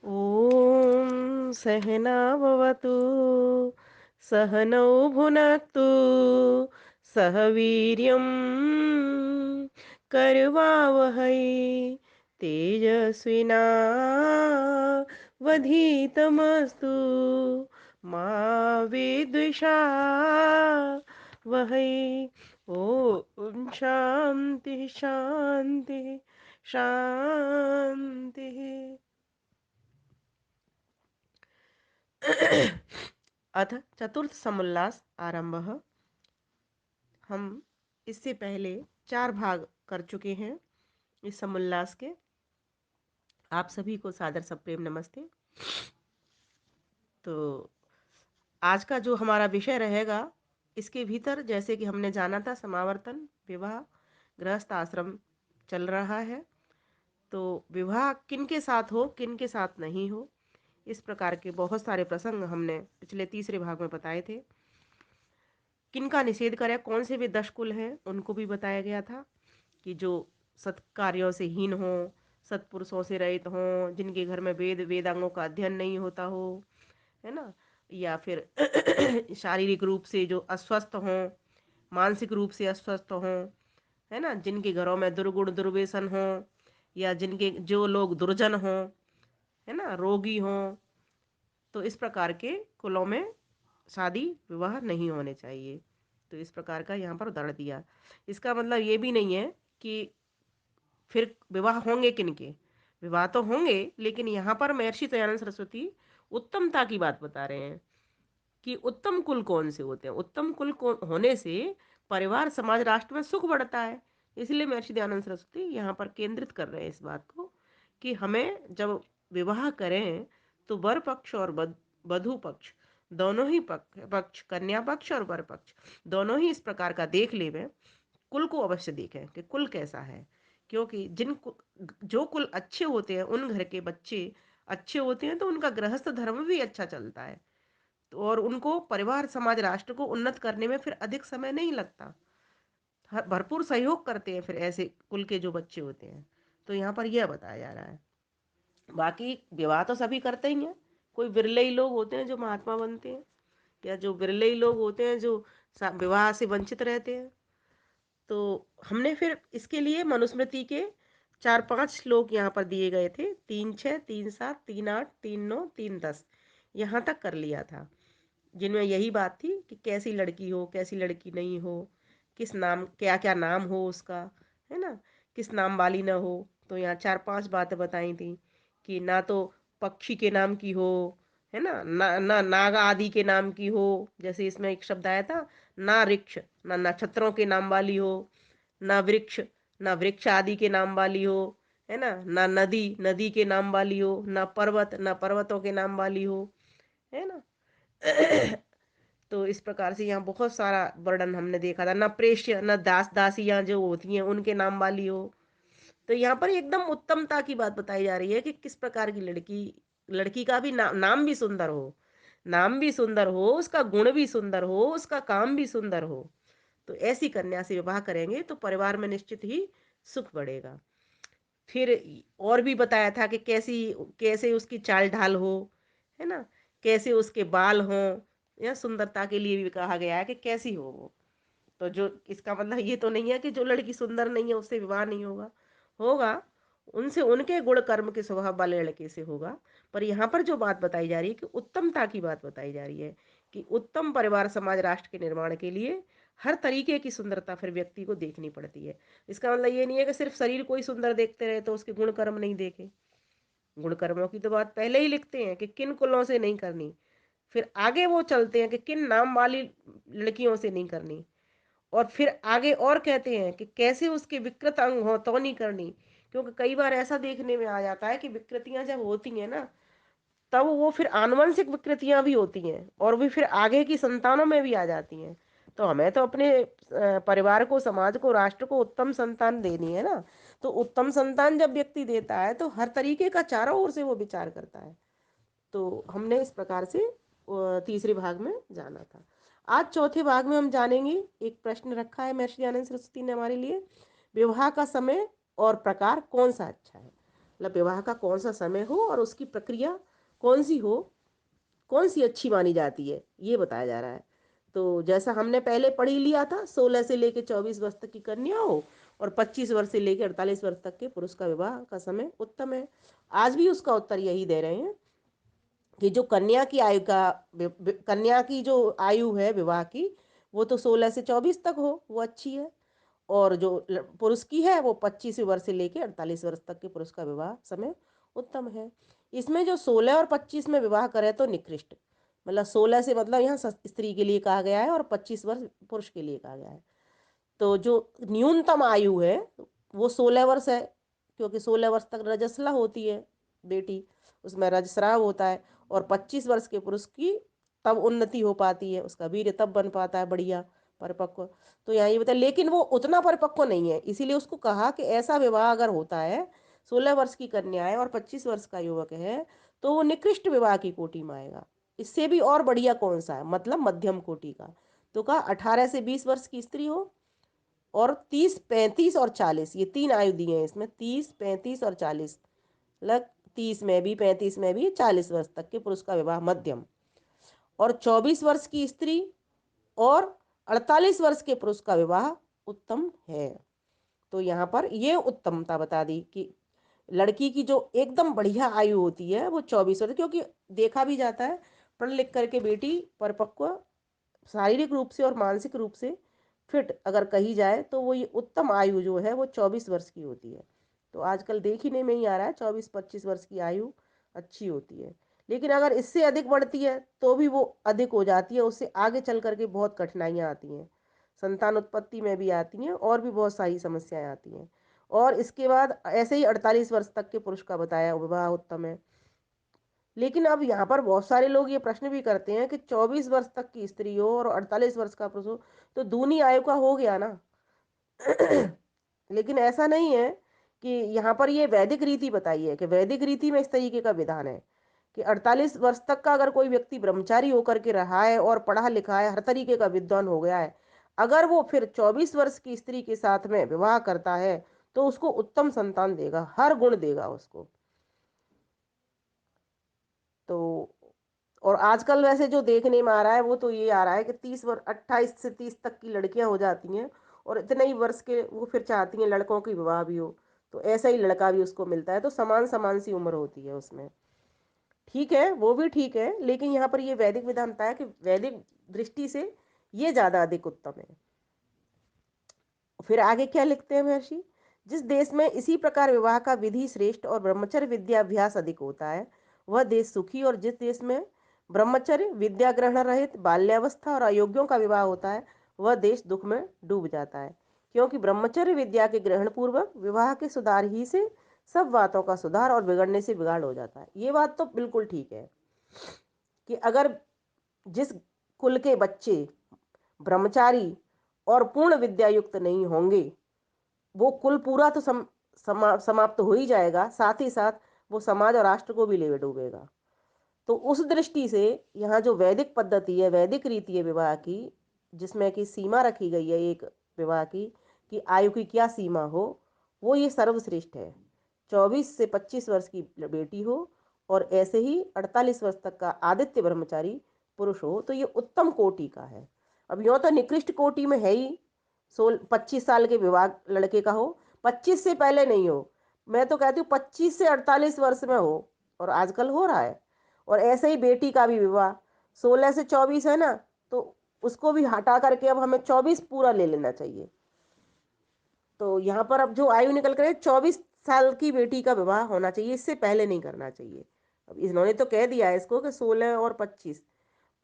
ॐ सहना भवतु सहनौ भुनक्तु सह वीर्यं करवावहै तेजस्विनावधीतमस्तु मा विद्विषावहै। ॐ शान्तिः शान्तिः शान्तिः। अथ चतुर्थ समुल्लास आरंभ। हम इससे पहले 4 भाग कर चुके हैं इस समुल्लास के। आप सभी को सादर सप्रेम नमस्ते। तो आज का जो हमारा विषय रहेगा, इसके भीतर जैसे कि हमने जाना था, समावर्तन, विवाह, गृहस्थ आश्रम चल रहा है। तो विवाह किन के साथ हो, किन के साथ नहीं हो, इस प्रकार के बहुत सारे प्रसंग हमने पिछले तीसरे भाग में बताए थे। किनका निषेध करें, कौन से भी 10 कुल हैं उनको भी बताया गया था कि जो सत्कार्यों से हीन हो, सत्पुरुषों से रहित हो, जिनके घर में वेदांगों का अध्ययन नहीं होता हो, है ना, या फिर शारीरिक रूप से जो अस्वस्थ हों, मानसिक रूप से अस्वस्थ हों, है ना, जिनके घरों में दुर्गुण दुर्व्यसन हो, या जिनके जो लोग दुर्जन हों, है ना, रोगी हों, तो इस प्रकार के कुलों में शादी विवाह नहीं होने चाहिए। तो इस प्रकार का यहाँ पर उदाहरण दिया। इसका मतलब ये भी नहीं है कि फिर विवाह होंगे किनके, विवाह तो होंगे, लेकिन यहाँ पर महर्षि दयानंद सरस्वती उत्तमता की बात बता रहे हैं कि उत्तम कुल कौन से होते हैं। उत्तम कुल होने से परिवार, समाज, राष्ट्र में सुख बढ़ता है। इसलिए महर्षि दयानंद सरस्वती यहाँ पर केंद्रित कर रहे हैं इस बात को कि हमें जब विवाह करें तो वर पक्ष और वधु पक्ष, दोनों ही पक्ष, कन्या पक्ष और वर पक्ष, दोनों ही इस प्रकार का देख लें। कुल को अवश्य देखें कि कुल कैसा है, क्योंकि जो कुल अच्छे होते हैं, उन घर के बच्चे अच्छे होते हैं, तो उनका गृहस्थ धर्म भी अच्छा चलता है। तो और उनको परिवार, समाज, राष्ट्र को उन्नत करने में फिर अधिक समय नहीं लगता, भरपूर सहयोग करते हैं फिर ऐसे कुल के जो बच्चे होते हैं। तो यहाँ पर यह बताया जा रहा है। बाकी विवाह तो सभी करते ही हैं, कोई बिरले ही लोग होते हैं जो महात्मा बनते हैं, या जो बिरले ही लोग होते हैं जो विवाह से वंचित रहते हैं। तो हमने फिर इसके लिए मनुस्मृति के 4-5 श्लोक यहाँ पर दिए गए थे, 3-6, 3-7, 3-8, 3-9, 3-10, यहाँ तक कर लिया था, जिनमें यही बात थी कि कैसी लड़की हो, कैसी लड़की नहीं हो, किस नाम, क्या क्या नाम हो उसका, है ना, किस नाम वाली ना हो। तो यहाँ 4-5 बातें बताई थी कि ना तो पक्षी के नाम की हो, है ना, ना नाग आदि के नाम की हो, जैसे इसमें एक शब्द आया था, ना वृक्ष, ना नक्षत्रों के नाम वाली हो, ना वृक्ष, ना वृक्ष आदि के नाम वाली हो, है ना, ना नदी, नदी के नाम वाली हो, ना पर्वत, ना पर्वतों के नाम वाली हो, है ना। तो इस प्रकार से यहाँ बहुत सारा वर्णन हमने देखा था। न प्रेष्य, न दास दासियां जो होती हैं उनके नाम वाली हो। तो यहाँ पर एकदम उत्तमता की बात बताई जा रही है कि किस प्रकार की लड़की, लड़की का भी नाम भी सुंदर हो, नाम भी सुंदर हो, उसका गुण भी सुंदर हो, उसका काम भी सुंदर हो। तो ऐसी कन्या से विवाह करेंगे तो परिवार में निश्चित ही सुख बढ़ेगा। फिर और भी बताया था कि कैसी, कैसे उसकी चाल ढाल हो, है ना, कैसे उसके बाल हों, या सुंदरता के लिए भी कहा गया है कि कैसी हो वो। तो जो इसका मतलब ये तो नहीं है कि जो लड़की सुंदर नहीं है उससे विवाह नहीं होगा, होगा, उनसे उनके गुण कर्म के स्वभाव वाले लड़के से होगा। पर यहाँ पर जो बात बताई जा रही है कि उत्तमता की बात बताई जा रही है कि उत्तम परिवार, समाज, राष्ट्र के निर्माण के लिए हर तरीके की सुंदरता फिर व्यक्ति को देखनी पड़ती है। इसका मतलब ये नहीं है कि सिर्फ शरीर को ही सुंदर देखते रहे तो उसके गुण कर्म नहीं देखे। गुण कर्मों की तो बात पहले ही लिखते हैं कि किन कुलों से नहीं करनी, फिर आगे वो चलते हैं कि किन नाम वाली लड़कियों से नहीं करनी, और फिर आगे और कहते हैं कि कैसे उसके विकृत अंग हो तो नहीं करनी। क्योंकि कई बार ऐसा देखने में आ जाता है कि विकृतियां जब होती हैं ना, तब वो फिर आनुवंशिक विकृतियां भी होती हैं और भी फिर आगे की संतानों में भी आ जाती हैं। तो हमें तो अपने परिवार को, समाज को, राष्ट्र को उत्तम संतान देनी है ना। तो उत्तम संतान जब व्यक्ति देता है तो हर तरीके का चारों ओर से वो विचार करता है। तो हमने इस प्रकार से तीसरे भाग में जाना था। आज चौथे भाग में हम जानेंगे, एक प्रश्न रखा है महर्षि दयानंद सरस्वती ने हमारे लिए, विवाह का समय और प्रकार कौन सा अच्छा है। मतलब विवाह का कौन सा समय हो और उसकी प्रक्रिया कौन सी हो, कौन सी अच्छी मानी जाती है, ये बताया जा रहा है। तो जैसा हमने पहले पढ़ ही लिया था, 16 से लेकर 24 वर्ष तक की कन्या हो और 25 वर्ष से लेकर 48 वर्ष तक के पुरुष का विवाह का समय उत्तम है। आज भी उसका उत्तर यही दे रहे हैं कि जो कन्या की आयु का कन्या की जो आयु है विवाह की, वो तो 16 से 24 तक हो, वो अच्छी है। और जो पुरुष की है वो 25 वर्ष से लेकर 48 वर्ष तक के पुरुष का विवाह समय उत्तम है। इसमें जो 16 और 25 में विवाह करे तो निकृष्ट, मतलब 16 से मतलब यहाँ स्त्री के लिए कहा गया है और 25 वर्ष पुरुष के लिए कहा गया है। तो जो न्यूनतम आयु है वो 16 वर्ष है, क्योंकि 16 वर्ष तक रजस्वला होती है बेटी, उसमें रजस्राव होता है। और 25 वर्ष के पुरुष की तब उन्नति हो पाती है, उसका वीर्य तब बन पाता है बढ़िया परिपक्व। तो यहाँ ये बताया, लेकिन वो उतना परिपक्व नहीं है, इसीलिए उसको कहा कि ऐसा विवाह अगर होता है, 16 वर्ष की कन्या है और 25 वर्ष का युवक है, तो वो निकृष्ट विवाह की कोटि में आएगा। इससे भी और बढ़िया कौन सा है, मतलब मध्यम कोटि का। तो कहा 18 से 20 वर्ष की स्त्री हो और 30, 35 और 40, ये तीन आयु दी है इसमें, 30, 35 और 40, लग 30 में भी, 35 में भी, 40 वर्ष तक के पुरुष का विवाह मध्यम। और 24 वर्ष की स्त्री और 48 वर्ष के पुरुष का विवाह उत्तम है। तो यहाँ पर ये उत्तमता बता दी कि लड़की की जो एकदम बढ़िया आयु होती है वो 24 वर्ष, क्योंकि देखा भी जाता है पढ़ लिख करके बेटी परिपक्व शारीरिक रूप से और मानसिक रूप से फिट अगर कही जाए तो वो ये उत्तम आयु जो है वो 24 वर्ष की होती है। तो आजकल देखने में ही आ रहा है 24-25 वर्ष की आयु अच्छी होती है। लेकिन अगर इससे अधिक बढ़ती है तो भी वो अधिक हो जाती है, उससे आगे चल करके बहुत कठिनाइयाँ आती हैं, संतान उत्पत्ति में भी आती हैं और भी बहुत सारी समस्याएं आती हैं। और इसके बाद ऐसे ही 48 वर्ष तक के पुरुष का बताया विवाह उत्तम है। लेकिन अब यहाँ पर बहुत सारे लोग ये प्रश्न भी करते हैं कि 24 वर्ष तक की स्त्री हो और 48 वर्ष का पुरुष हो तो दूनी आयु का हो गया ना। लेकिन ऐसा नहीं है, कि यहाँ पर ये वैदिक रीति बताई है कि वैदिक रीति में इस तरीके का विधान है कि 48 वर्ष तक का अगर कोई व्यक्ति ब्रह्मचारी होकर के रहा है और पढ़ा लिखा है, हर तरीके का विद्वान हो गया है, अगर वो फिर 24 वर्ष की स्त्री के साथ में विवाह करता है तो उसको उत्तम संतान देगा, हर गुण देगा उसको। तो और आजकल वैसे जो देखने में आ रहा है वो तो ये आ रहा है कि 30 वर्ष, 28 से 30 तक की लड़कियां हो जाती हैं और इतने ही वर्ष के वो फिर चाहती हैं लड़कों की विवाह भी हो, तो ऐसा ही लड़का भी उसको मिलता है, तो समान समान सी उम्र होती है उसमें। ठीक है, वो भी ठीक है, लेकिन यहाँ पर ये वैदिक विधान बताया कि वैदिक दृष्टि से ये ज्यादा अधिक उत्तम है। फिर आगे क्या लिखते हैं महर्षि, जिस देश में इसी प्रकार विवाह का विधि श्रेष्ठ और ब्रह्मचर्य विद्याभ्यास अधिक होता है वह देश सुखी, और जिस देश में ब्रह्मचर्य विद्या ग्रहण रहित बाल्यावस्था और अयोग्यों का विवाह होता है वह देश दुख में डूब जाता है। क्योंकि ब्रह्मचर्य विद्या के ग्रहण पूर्वक विवाह के सुधार ही से सब बातों का सुधार और बिगड़ने से बिगाड़ हो जाता है। ये बात तो बिल्कुल ठीक है कि अगर जिस कुल के बच्चे ब्रह्मचारी और पूर्ण विद्या युक्त नहीं होंगे, वो कुल पूरा तो समाप्त हो ही जाएगा, साथ ही साथ वो समाज और राष्ट्र को भी ले डूबेगा। तो उस दृष्टि से यहाँ जो वैदिक पद्धति है, वैदिक रीति है विवाह की, जिसमें कि सीमा रखी गई है एक विवाह की कि आयु की क्या सीमा हो, वो ये सर्वश्रेष्ठ है। 24 से 25 वर्ष की बेटी हो और ऐसे ही 48 वर्ष तक का आदित्य ब्रह्मचारी पुरुष हो तो ये उत्तम कोटि का है। अब यूँ तो निकृष्ट कोटि में है ही, 25 साल के विवाह लड़के का हो, 25 से पहले नहीं हो। मैं तो कहती हूँ 25 से 48 वर्ष में हो, और आजकल हो रहा है। और ऐसे ही बेटी का भी विवाह 16 से 24 है ना, तो उसको भी हटा करके अब हमें 24 पूरा ले लेना चाहिए। तो यहाँ पर अब जो आयु निकल कर 24 साल की बेटी का विवाह होना चाहिए, इससे पहले नहीं करना चाहिए। अब इन्होंने तो कह दिया है इसको कि 16 और 25,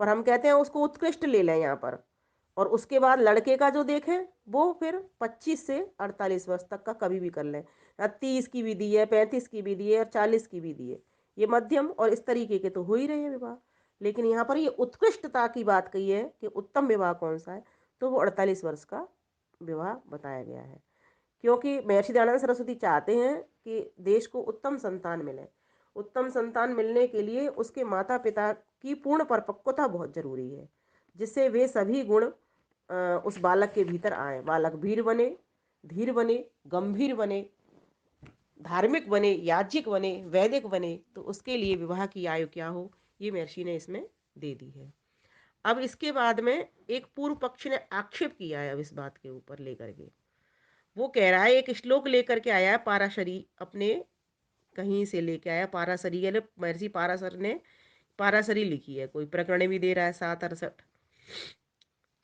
पर हम कहते हैं उसको उत्कृष्ट ले लें यहाँ पर। और उसके बाद लड़के का जो देखें वो फिर 25 से 48 वर्ष तक का कभी भी कर लें। 30 की भी दी है, 35 की भी दी है और 40 की भी दी है, ये मध्यम और इस तरीके के तो हो ही रहे हैं विवाह। लेकिन यहाँ पर ये उत्कृष्टता की बात कही है कि उत्तम विवाह कौन सा है, तो वो 48 वर्ष का विवाह बताया गया है। क्योंकि महर्षि दयानंद सरस्वती चाहते हैं कि देश को उत्तम संतान मिले। उत्तम संतान मिलने के लिए उसके माता पिता की पूर्ण परिपक्वता बहुत जरूरी है, जिससे वे सभी गुण उस बालक के भीतर आए। बालक वीर बने, धीर बने, गंभीर बने, धार्मिक बने, याज्ञिक बने, वैदिक बने, तो उसके लिए विवाह की आयु क्या हो, ये महर्षि ने इसमें दे दी है। अब इसके बाद में एक पूर्व पक्ष ने आक्षेप किया है अब इस बात के ऊपर लेकर के। वो कह रहा है, एक श्लोक लेकर के आया है पाराशरी, अपने कहीं से लेके आया पाराशरी, यानी महर्षि पाराशर ने पाराशरी लिखी है, कोई प्रकरण भी दे रहा है 768।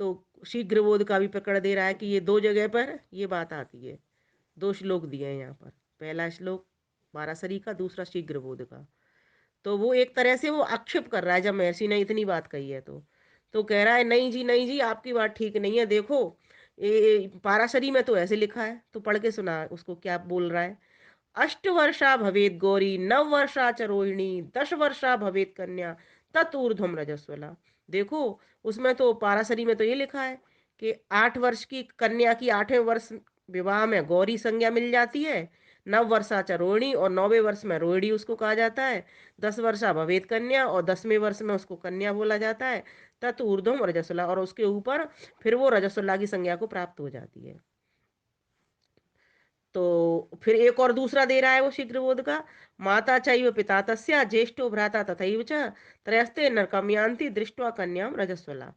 तो शीघ्र बोध का भी प्रकरण दे रहा है कि ये दो जगह पर ये बात आती है। दो श्लोक दिए हैं यहाँ पर, पहला श्लोक पाराशरी का, दूसरा शीघ्र बोध का। तो वो एक तरह से वो आक्षेप कर रहा है, जब महर्षि ने इतनी बात कही है तो कह रहा है नहीं जी, नहीं जी, आपकी बात ठीक नहीं है। देखो ये पाराशरी में तो ऐसे लिखा है, तो पढ़ के सुना उसको क्या बोल रहा है। अष्टवर्षा भवेत गौरी, नववर्षा च रोहिणी, 10 वर्षा भवेत कन्या, ततूर्ध्वम रजस्वला। देखो उसमें तो पाराशरी में तो ये लिखा है कि 8 वर्ष की कन्या की 8वें वर्ष विवाह में गौरी संज्ञा मिल जाती है, 9 वर्षा च रोहिणी, और 9वें वर्ष में रोहिणी उसको कहा जाता है, 10 वर्षा भवेत कन्या, और 10वें वर्ष में उसको कन्या बोला जाता है, तत् ऊर्ध्वम रजस्वला, और उसके ऊपर फिर वो रजस्वला की संज्ञा को प्राप्त हो जाती है। तो फिर एक और दूसरा दे रहा है वो शीघ्रबोध का। माता चैव पिता तस्या ज्येष्ठो भ्राता तथैव च त्रयस्ते नरकम यान्ति दृष्ट्वा कन्याम रजस्वला।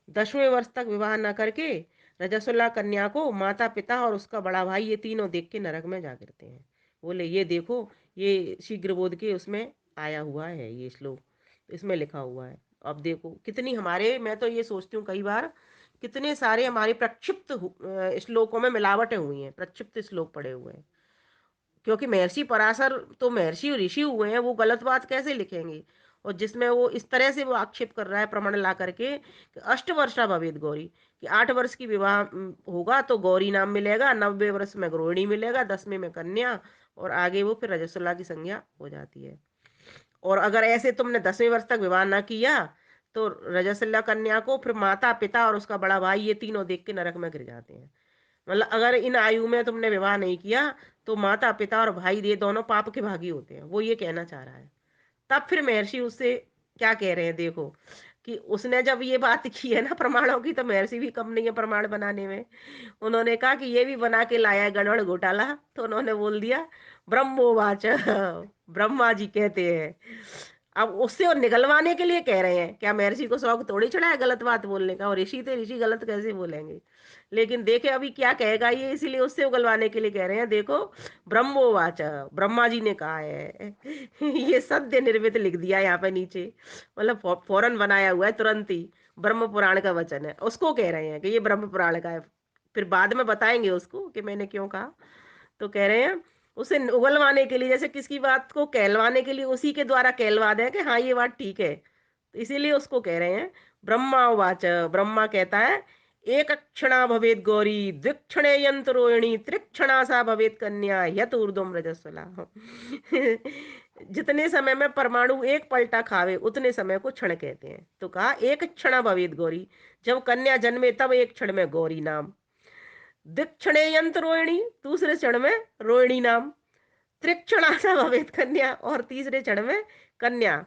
10वें वर्ष तक विवाह न करके रजस्वला कन्या को माता पिता और उसका बड़ा भाई ये तीनों देख के नरक में जा गिरते हैं। बोले ये देखो, ये शीघ्रबोध के उसमें आया हुआ है ये श्लोक, इसमें लिखा हुआ है। अब देखो कितनी हमारे, मैं तो ये सोचती हूँ कई बार, कितने सारे हमारे प्रक्षिप्त श्लोकों में मिलावटें हुई हैं, प्रक्षिप्त श्लोक पड़े हुए हैं। क्योंकि महर्षि पराशर तो महर्षि ऋषि हुए हैं, वो गलत बात कैसे लिखेंगे। और जिसमें वो इस तरह से वो आक्षेप कर रहा है प्रमाण ला करके कि 8 वर्षा भवेद गौरी, कि 8 वर्ष की विवाह होगा तो गौरी नाम मिलेगा, 9वें वर्ष में गृहिणी मिलेगा, 10वें में कन्या, और आगे वो फिर रजस्वला की संज्ञा हो जाती है। और अगर ऐसे तुमने 10वें वर्ष तक विवाह ना किया तो रजस्वला कन्या को फिर माता पिता और उसका बड़ा भाई ये तीनों देख के नरक में गिर जाते हैं। मतलब अगर इन आयु में तुमने विवाह नहीं किया तो माता पिता और भाई ये दोनों पाप के भागी होते हैं, वो ये कहना चाह रहा है। तब फिर महर्षि उससे क्या कह रहे हैं देखो, कि उसने जब ये बात की है ना प्रमाणों की, तो महर्षि भी कम नहीं है प्रमाण बनाने में। उन्होंने कहा कि ये भी बना के लाया है गड़बड़ घोटाला, तो उन्होंने बोल दिया ब्रह्मोवाच, ब्रह्मा जी कहते हैं। अब उससे वो निकलवाने के लिए कह रहे हैं, क्या महर्षि को शौक थोड़ी चढ़ा है गलत बात बोलने का, और ऋषि थे, ऋषि गलत कैसे बोलेंगे। लेकिन देखे अभी क्या कहेगा ये, इसीलिए उससे उगलवाने के लिए कह रहे हैं। देखो ब्रह्मोवाच, ब्रह्मा जी ने कहा है। ये सत्य निर्मित लिख दिया यहाँ पे नीचे, मतलब फौरन बनाया हुआ है तुरंत ही। ब्रह्म पुराण का वचन है, उसको कह रहे हैं कि ये ब्रह्म पुराण का है। फिर बाद में बताएंगे उसको कि मैंने क्यों कहा। तो कह रहे हैं उसे उगलवाने के लिए, जैसे किसी बात को कहलवाने के लिए उसी के द्वारा कहलवा दें कि हाँ ये बात ठीक है, तो इसीलिए उसको कह रहे हैं ब्रह्मा उवाच। ब्रह्मा कहता है एक क्षणा भवेद गौरी, द्विक्षणे यंत्र रोहिणी, त्रिक्षणा सा भवेद कन्या, यत ऊर्ध्वम रजस्वला। जितने समय में परमाणु एक पलटा खावे उतने समय को क्षण कहते हैं। तो कहा एक क्षण भवेद गौरी, जब कन्या जन्मे तब एक क्षण में गौरी नाम, दक्षिणे यंत्र रोहिणी, दूसरे क्षण में रोहिणी नाम, त्रिक्षणासा भवेत कन्या, और तीसरे क्षण में कन्या,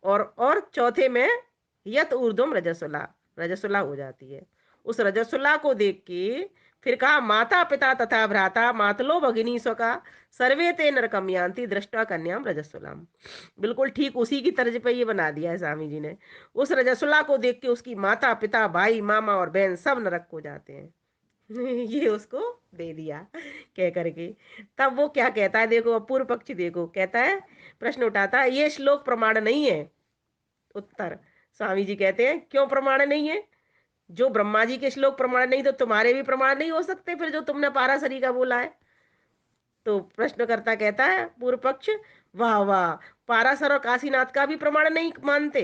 और चौथे में यत ऊर्ध्वम रजस्वला, रजस्वला हो जाती है। उस रजस्वला को देख के फिर कहा माता पिता तथा भ्राता मातलो भगिनी स्वका, सर्वे ते नरकम यान्ति दृष्टा कन्याम रजस्वलाम। बिल्कुल ठीक उसी की तर्ज पे ये बना दिया है स्वामी जी ने। उस रजस्वला को देख के उसकी माता पिता भाई मामा और बहन सब नरक को जाते हैं। ये उसको दे दिया कह करके। तब वो क्या कहता है देखो, पूर्व पक्षी देखो कहता है, प्रश्न उठाता है ये श्लोक प्रमाण नहीं है। उत्तर, स्वामी जी कहते हैं क्यों प्रमाण नहीं है, जो ब्रह्मा जी के श्लोक प्रमाण नहीं तो तुम्हारे भी प्रमाण नहीं हो सकते फिर, जो तुमने पाराशरी का बोला है। तो प्रश्नकर्ता कहता है पूर्व पक्ष, वाह वाह, पाराशर और काशीनाथ का भी प्रमाण नहीं मानते।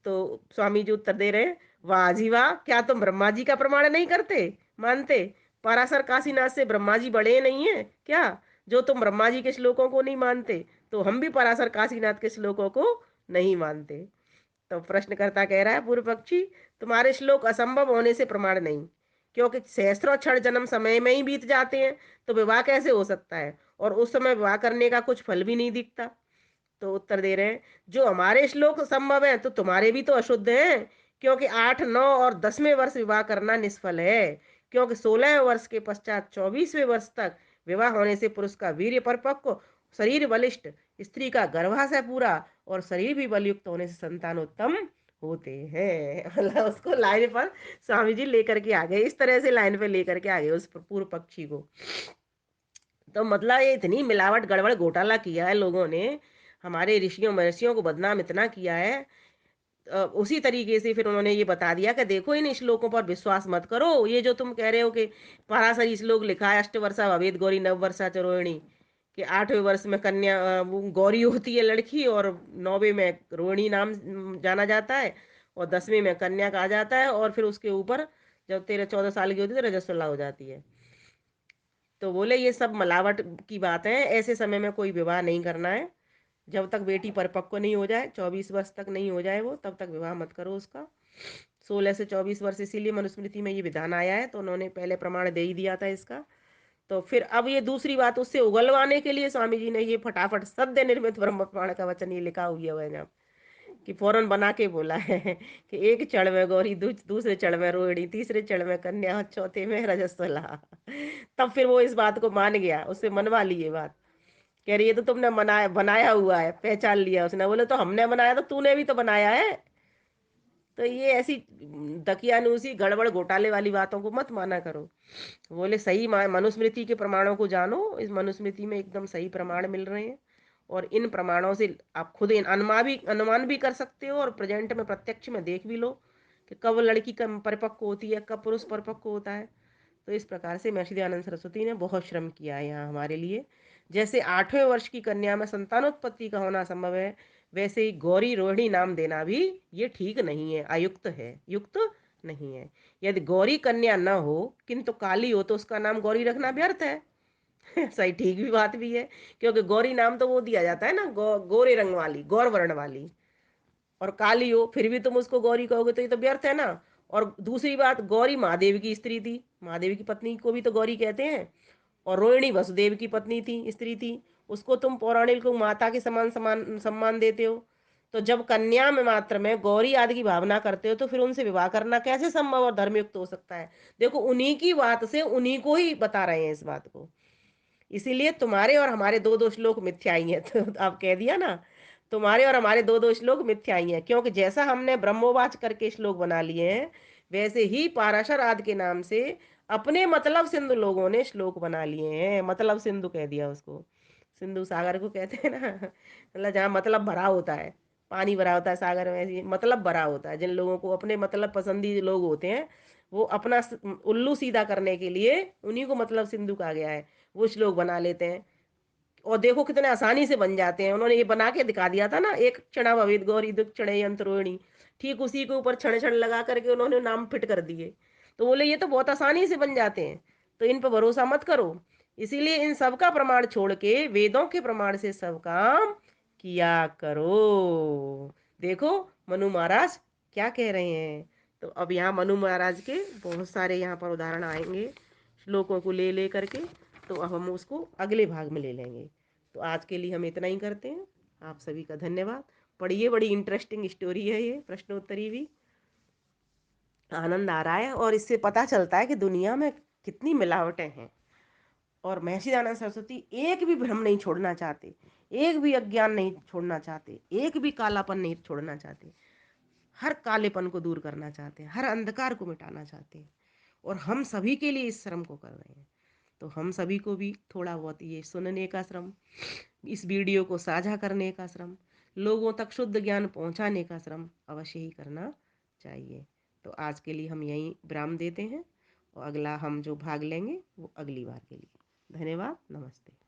तो स्वामी जी उत्तर दे रहे हैं, वाह जी वाह, क्या तुम ब्रह्मा जी का प्रमाण नहीं करते मानते। पराशर काशीनाथ से ब्रह्मा जी बड़े नहीं है क्या, जो तुम ब्रह्मा जी के श्लोकों को नहीं मानते, तो हम भी पराशर काशीनाथ के श्लोकों को नहीं मानते। तो प्रश्नकर्ता कह रहा है पूर्व पक्षी, तुम्हारे श्लोक असंभव होने से प्रमाण नहीं, क्योंकि सहस्त्रों क्षण जन्म समय में ही बीत जाते हैं, तो विवाह कैसे हो सकता है, और उस समय विवाह करने का कुछ फल भी नहीं दिखता। तो उत्तर दे रहे हैं, जो हमारे श्लोक संभव है तो तुम्हारे भी तो अशुद्ध हैं, क्योंकि 8, 9 और 10वें वर्ष विवाह करना निष्फल है, क्योंकि 16वें वर्ष के पश्चात 24वें वर्ष तक विवाह होने से पुरुष का वीर्य परिपक्व, शरीर बलिष्ठ, स्त्री का गर्भाशय पूरा और शरीर भी बलयुक्त होने से संतानोत्तम होते हैं। मतलब उसको लाइन पर स्वामी जी लेकर के आ गए, इस तरह से लाइन पे लेकर के आ गए उस पूर्व पक्षी को। तो मतलब ये इतनी मिलावट गड़बड़ घोटाला किया है लोगों ने, हमारे ऋषियों महर्षियों को बदनाम इतना किया है। उसी तरीके से फिर उन्होंने ये बता दिया कि देखो इन श्लोकों पर विश्वास मत करो, ये जो तुम कह रहे हो कि पराशरी श्लोक लिखा है अष्टवर्षा भवेद गौरी नववर्षा च रोहिणी, कि 8वें वर्ष में कन्या वो गौरी होती है लड़की, और 9वें में रोहिणी नाम जाना जाता है, और 10वें में कन्या कहा जाता है, और फिर उसके ऊपर जब 13-14 साल की होती है तो रजस्वला हो जाती है। तो बोले ये सब मिलावट की बात है, ऐसे समय में कोई विवाह नहीं करना है। जब तक बेटी परिपक्व नहीं हो जाए, 24 वर्ष तक नहीं हो जाए वो, तब तक विवाह मत करो उसका। 16 से 24 वर्ष इसीलिए मनुस्मृति में ये विधान आया है, तो उन्होंने पहले प्रमाण दे ही दिया था इसका। तो फिर अब ये दूसरी बात उससे उगलवाने के लिए स्वामी जी ने ये फटाफट सद्य निर्मित ब्रह्म पुराण का वचन ये लिखा हुआ है ना, कि फौरन बना के बोला है कि एक चढ़ में गौरी, दूसरे चढ़ में रोहिणी, तीसरे चढ़ में कन्या, और चौथे में रजस्वला। तब फिर वो इस बात को मान गया, उससे मनवा ली ये बात। कह रही है तो तुमने बनाया बनाया हुआ है, पहचान लिया उसने। बोले तो हमने बनाया तो तूने भी तो बनाया है। तो ये ऐसी दकियानूसी गड़बड़ घोटाले वाली बातों को मत माना करो। बोले सही मनुस्मृति के प्रमाणों को जानो, इस मनुस्मृति में एकदम सही प्रमाण मिल रहे हैं, और इन प्रमाणों से आप खुद अनुमान भी कर सकते हो, और प्रेजेंट में प्रत्यक्ष में देख भी लो कि कब लड़की कब परिपक्व होती है, कब पुरुष परिपक्व होता है। तो इस प्रकार से महर्षि दयानंद सरस्वती ने बहुत श्रम किया है यहाँ हमारे लिए। जैसे 8वें वर्ष की कन्या में संतानोत्पत्ति का होना संभव है, वैसे ही गौरी रोहिणी नाम देना भी ये ठीक नहीं है, अयुक्त है, युक्त नहीं है। यदि गौरी कन्या न हो किंतु काली हो तो उसका नाम गौरी रखना व्यर्थ है। सही, ठीक भी बात भी है, क्योंकि गौरी नाम तो वो दिया जाता है ना, गोरे रंग वाली, गौर वर्ण वाली। और काली हो फिर भी तुम उसको गौरी कहोगे तो ये तो व्यर्थ है ना। और दूसरी बात, गौरी महादेव की स्त्री थी, महादेव की पत्नी को भी तो गौरी कहते हैं। और रोहिणी वसुदेव की पत्नी थी, स्त्री थी, उसको तुम पौराणिक को माता के समान समान सम्मान देते हो। तो जब कन्या में मात्र में गौरी आदि की भावना करते हो तो फिर उनसे विवाह करना कैसे संभव और धर्मयुक्त हो सकता है। देखो उन्हीं की बात से उन्हीं को ही बता रहे हैं इस बात को। इसीलिए तुम्हारे और हमारे दो दो श्लोक मिथ्या ही हैं। तो आप कह दिया ना, तुम्हारे और हमारे दो दो श्लोक मिथ्या ही हैं, क्योंकि जैसा हमने ब्रह्मोवाच करके श्लोक बना लिए हैं, वैसे ही पाराशर आदि के नाम से अपने मतलब सिंधु लोगों ने श्लोक बना लिए हैं। मतलब सिंधु कह दिया उसको, सिंधु सागर को कहते हैं ना, मतलब जहाँ मतलब भरा होता है, पानी भरा होता है सागर में, ऐसे मतलब भरा होता है। जिन लोगों को अपने मतलब पसंदीदा लोग होते हैं, वो अपना उल्लू सीधा करने के लिए उन्हीं को मतलब सिंधु कहा गया है, वो श्लोक बना लेते हैं। और देखो कितने आसानी से बन जाते हैं, उन्होंने ये बना के दिखा दिया था ना, एक क्षणा भवेद गौरी दुख क्षण यंत्र रोहिणी, ठीक उसी के ऊपर क्षण क्षण लगा करके उन्होंने नाम फिट कर दिए। तो बोले ये तो बहुत आसानी से बन जाते हैं, तो इन पर भरोसा मत करो। इसीलिए इन सब का प्रमाण छोड़ के वेदों के प्रमाण से सब काम किया करो। देखो मनु महाराज क्या कह रहे हैं। तो अब यहाँ मनु महाराज के बहुत सारे यहाँ पर उदाहरण आएंगे श्लोकों को ले ले करके, तो अब हम उसको अगले भाग में ले लेंगे। तो आज के लिए हम इतना ही करते हैं। आप सभी का धन्यवाद। पढ़िए, बड़ी इंटरेस्टिंग स्टोरी है ये, प्रश्नोत्तरी भी आनंद आ रहा है, और इससे पता चलता है कि दुनिया में कितनी मिलावटें हैं। और महर्षि दयानंद सरस्वती एक भी भ्रम नहीं छोड़ना चाहते, एक भी अज्ञान नहीं छोड़ना चाहते, एक भी कालापन नहीं छोड़ना चाहते, हर कालेपन को दूर करना चाहते हैं, हर अंधकार को मिटाना चाहते हैं। और हम सभी के लिए इस श्रम को कर रहे हैं। तो हम सभी को भी थोड़ा बहुत ये सुनने का श्रम, इस वीडियो को साझा करने का श्रम, लोगों तक शुद्ध ज्ञान पहुंचाने का श्रम अवश्य ही करना चाहिए। तो आज के लिए हम यहीं विराम देते हैं, और अगला हम जो भाग लेंगे वो अगली बार के लिए। धन्यवाद, नमस्ते।